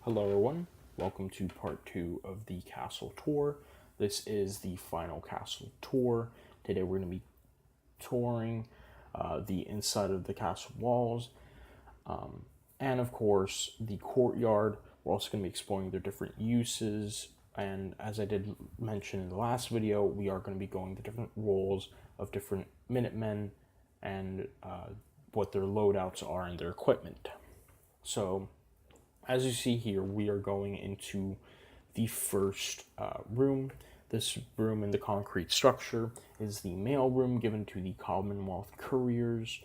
Hello everyone, welcome to part 2 of the castle tour. This is the final castle tour. Today we're going to be touring the inside of the castle walls, and of course the courtyard. We're also going to be exploring their different uses, and as I did mention in the last video, we are going to be going the different roles of different Minutemen and what their loadouts are and their equipment. So as you see here, we are going into the first room. This room in the concrete structure is the mail room given to the Commonwealth couriers.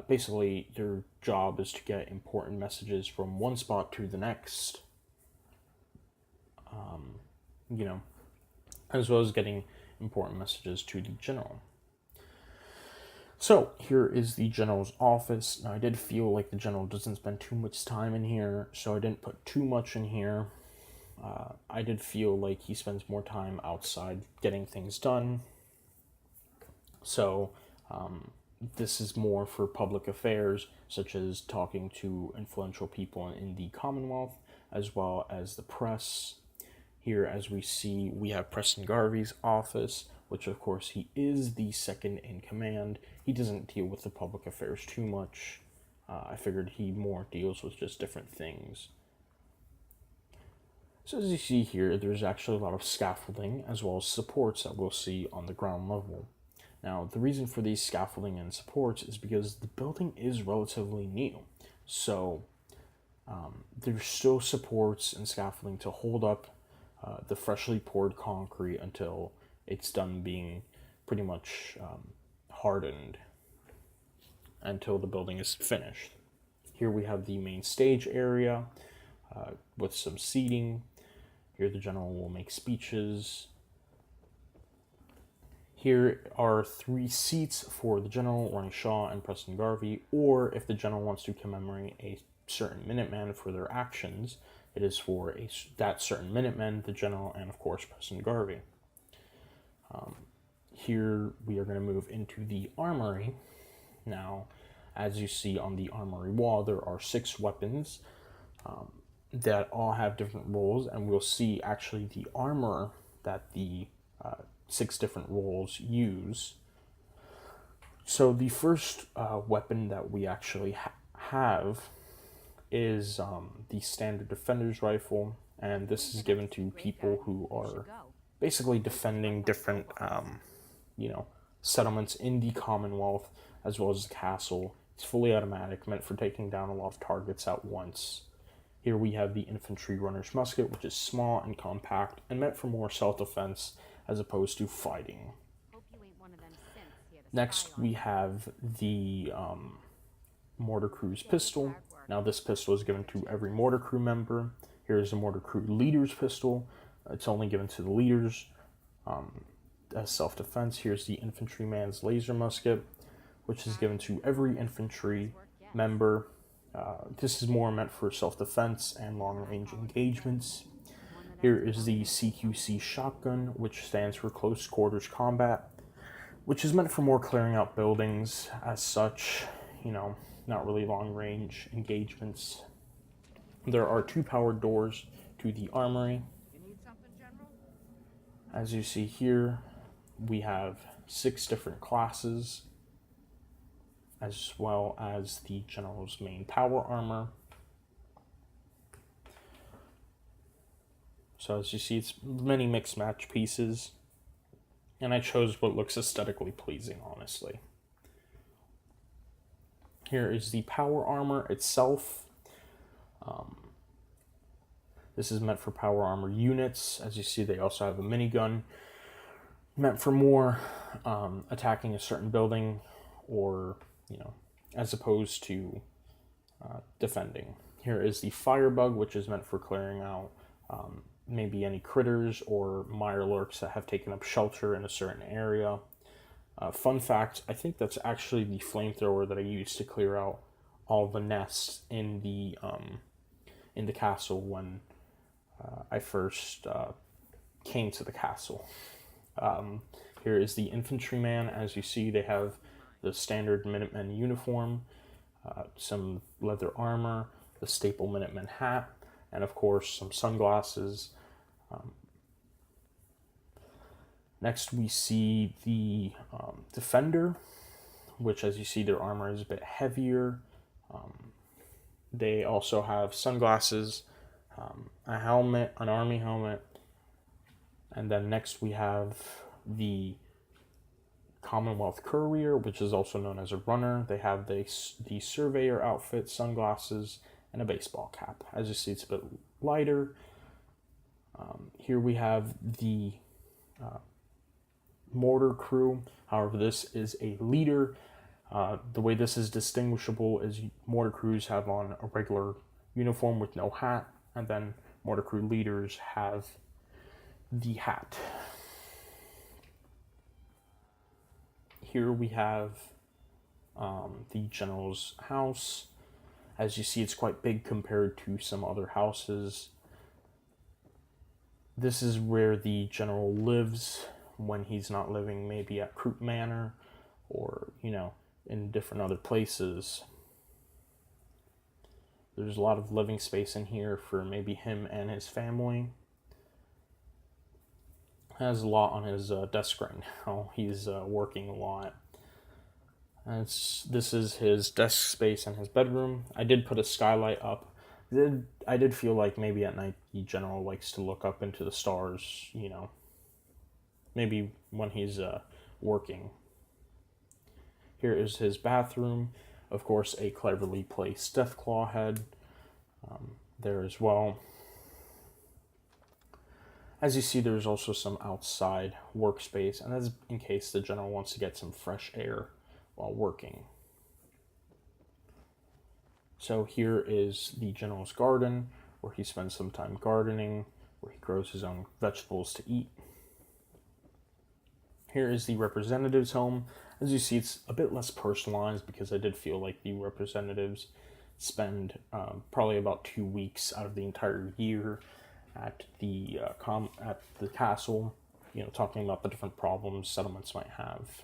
Basically, their job is to get important messages from one spot to the next, as well as getting important messages to the general. So here is the general's office. Now I did feel like the general doesn't spend too much time in here, so I didn't put too much in here. I did feel like he spends more time outside getting things done. So this is more for public affairs, such as talking to influential people in the Commonwealth, as well as the press. Here, as we see, we have Preston Garvey's office, which of course he is the second in command. He doesn't deal with the public affairs too much. I figured he more deals with just different things. So as you see here, there's actually a lot of scaffolding as well as supports that we'll see on the ground level. Now, the reason for these scaffolding and supports is because the building is relatively new. So there's still supports and scaffolding to hold up the freshly poured concrete until it's done being pretty much hardened, until the building is finished. Here we have the main stage area with some seating. Here the general will make speeches. Here are 3 seats for the general, Ronnie Shaw, and Preston Garvey, or if the general wants to commemorate a certain Minuteman for their actions, it is for that certain Minuteman, the general, and of course Preston Garvey. Here we are going to move into the armory. Now, as you see on the armory wall, there are 6 weapons that all have different roles, and we'll see actually the armor that the 6 different roles use. So the first weapon that we actually have is the standard defender's rifle, and this is given to people who are basically defending different settlements in the Commonwealth as well as the castle. It's fully automatic, meant for taking down a lot of targets at once. Here we have the infantry runner's musket, which is small and compact and meant for more self-defense as opposed to fighting. Next we have the mortar crew's pistol. Now this pistol is given to every mortar crew member. Here is the mortar crew leader's pistol. It's only given to the leaders as self-defense. Here's the infantryman's laser musket, which is given to every infantry member. This is more meant for self-defense and long-range engagements. Here is the CQC shotgun, which stands for close quarters combat, which is meant for more clearing out buildings as such, not really long-range engagements. There are 2 powered doors to the armory. As you see here, we have 6 different classes, as well as the general's main power armor. So as you see, it's many mixed match pieces, and I chose what looks aesthetically pleasing, honestly. Here is the power armor itself. This is meant for power armor units. As you see, they also have a minigun, meant for more attacking a certain building, or as opposed to defending. Here is the firebug, which is meant for clearing out maybe any critters or mirelurks that have taken up shelter in a certain area. Fun fact, I think that's actually the flamethrower that I used to clear out all the nests in the castle when I first came to the castle. Here is the infantryman. As you see, they have the standard Minutemen uniform, some leather armor, the staple Minutemen hat, and of course some sunglasses. Next we see the Defender, which, as you see, their armor is a bit heavier. They also have sunglasses, a helmet, an army helmet, and then next we have the Commonwealth Courier, which is also known as a runner. They have the surveyor outfit, sunglasses, and a baseball cap. As you see, it's a bit lighter. Here we have the mortar crew. However, this is a leader. The way this is distinguishable is mortar crews have on a regular uniform with no hat, and then mortar crew leaders have the hat. Here we have the general's house. As you see, it's quite big compared to some other houses. This is where the general lives when he's not living maybe at Croup Manor or, in different other places. There's a lot of living space in here for maybe him and his family. Has a lot on his desk right now. He's working a lot. This is his desk space and his bedroom. I did put a skylight up. I did feel like maybe at night the general likes to look up into the stars, maybe when he's working. Here is his bathroom. Of course, a cleverly placed Deathclaw head there as well. As you see, there's also some outside workspace, and that's in case the general wants to get some fresh air while working. So here is the general's garden, where he spends some time gardening, where he grows his own vegetables to eat. Here is the representative's home. As you see, it's a bit less personalized because I did feel like the representatives spend probably about 2 weeks out of the entire year at the castle, talking about the different problems settlements might have.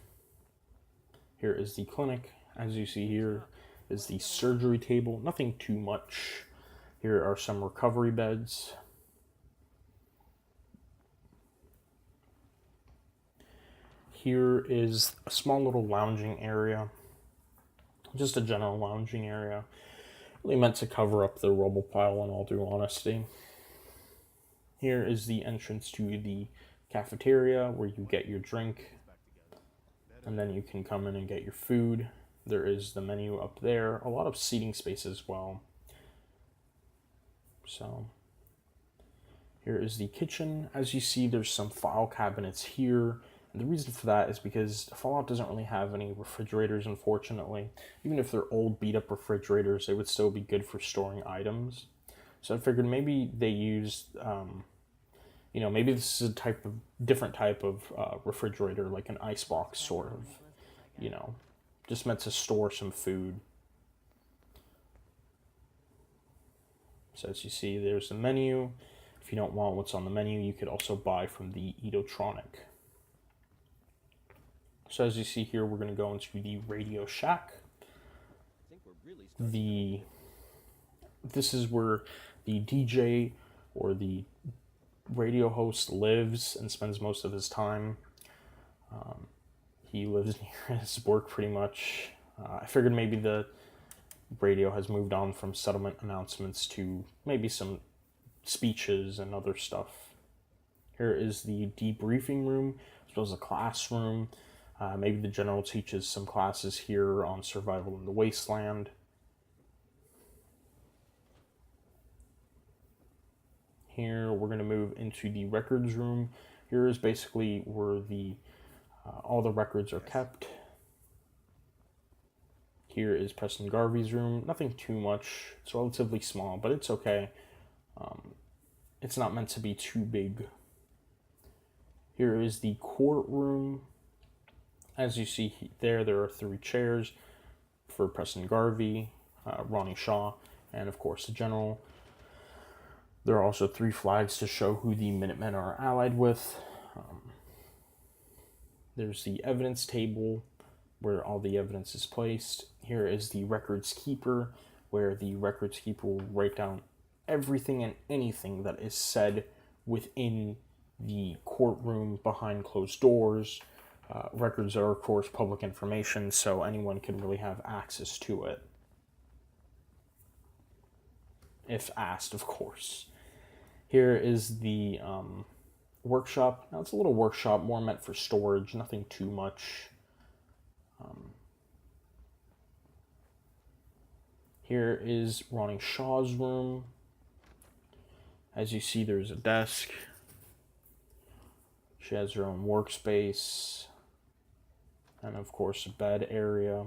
Here is the clinic. As you see, here is the surgery table. Nothing too much. Here are some recovery beds. Here is a small little lounging area. Just a general lounging area. Really meant to cover up the rubble pile, in all due honesty. Here is the entrance to the cafeteria where you get your drink, and then you can come in and get your food. There is the menu up there. A lot of seating space as well. So here is the kitchen. As you see, there's some file cabinets here. And the reason for that is because Fallout doesn't really have any refrigerators, unfortunately. Even if they're old, beat-up refrigerators, they would still be good for storing items. So I figured maybe they used, maybe this is a different type of refrigerator, like an icebox sort of, just meant to store some food. So as you see, there's the menu. If you don't want what's on the menu, you could also buy from the Edotronic. So as you see here, we're going to go into the Radio Shack. This is where the DJ or the radio host lives and spends most of his time. He lives near his work pretty much. I figured maybe the radio has moved on from settlement announcements to maybe some speeches and other stuff. Here is the debriefing room, as well as a classroom. Maybe the general teaches some classes here on survival in the wasteland. Here we're going to move into the records room. Here is basically where all the records are kept. Here is Preston Garvey's room. Nothing too much. It's relatively small, but it's okay. It's not meant to be too big. Here is the courtroom. As you see there are 3 chairs for Preston Garvey, Ronnie Shaw, and of course the general. There are also 3 flags to show who the Minutemen are allied with. There's the evidence table where all the evidence is placed. Here is the records keeper, where the records keeper will write down everything and anything that is said within the courtroom behind closed doors. Records are, of course, public information, so anyone can really have access to it. If asked, of course. Here is the workshop. Now, it's a little workshop, more meant for storage, nothing too much. Here is Ronnie Shaw's room. As you see, there's a desk. She has her own workspace. And, of course, a bed area.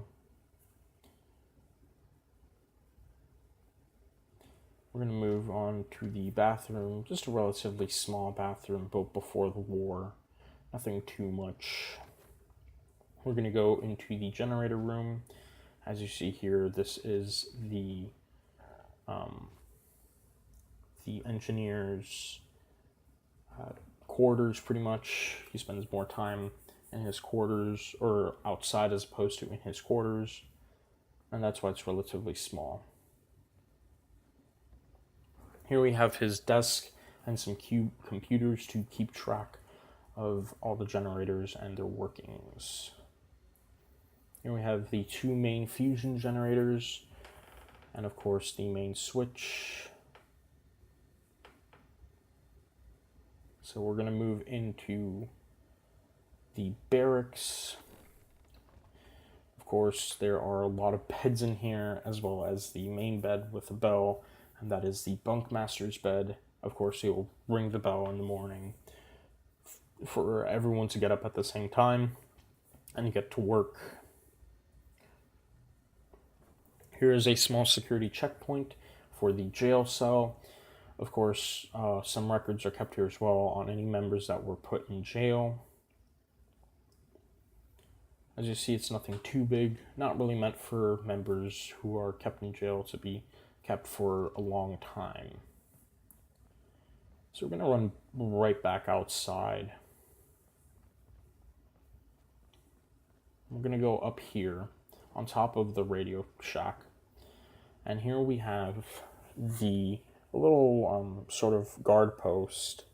We're going to move on to the bathroom. Just a relatively small bathroom built before the war. Nothing too much. We're going to go into the generator room. As you see here, this is the engineer's quarters, pretty much. He spends more time in his quarters, or outside as opposed to in his quarters. And that's why it's relatively small. Here we have his desk and some computers to keep track of all the generators and their workings. Here we have the two main fusion generators, and of course the main switch. So we're going to move into the barracks. Of course, there are a lot of beds in here, as well as the main bed with a bell, and that is the bunkmaster's bed. Of course, he'll ring the bell in the morning for everyone to get up at the same time and get to work. Here is a small security checkpoint for the jail cell. Of course, some records are kept here as well on any members that were put in jail. As you see, it's nothing too big, not really meant for members who are kept in jail to be kept for a long time. So we're going to run right back outside. We're going to go up here on top of the radio shack. And here we have the little sort of guard post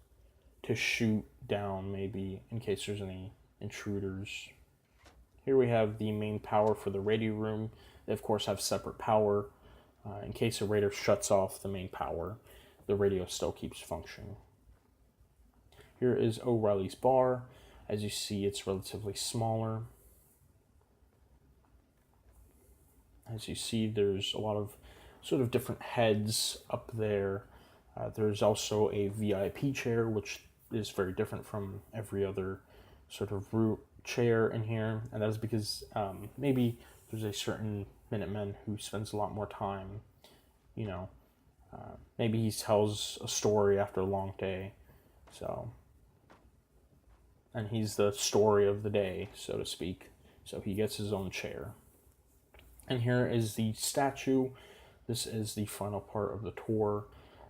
to shoot down, maybe, in case there's any intruders. Here we have the main power for the radio room. They, of course, have separate power. In case a raider shuts off the main power, the radio still keeps functioning. Here is O'Reilly's bar. As you see, it's relatively smaller. As you see, there's a lot of sort of different heads up there. There's also a VIP chair, which is very different from every other sort of chair in here. And that is because maybe there's a certain Minuteman who spends a lot more time, maybe he tells a story after a long day. And he's the story of the day, so to speak. So he gets his own chair. And here is the statue. This is the final part of the tour.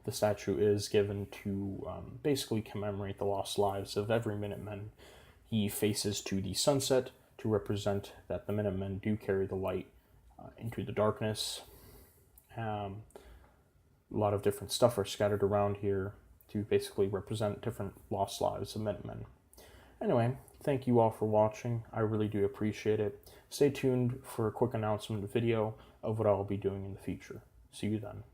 The statue is given to basically commemorate the lost lives of every Minuteman. He faces to the sunset to represent that the Minutemen do carry the light into the darkness. A lot of different stuff are scattered around here to basically represent different lost lives of Minutemen. Anyway, thank you all for watching. I really do appreciate it. Stay tuned for a quick announcement video of what I'll be doing in the future. See you then.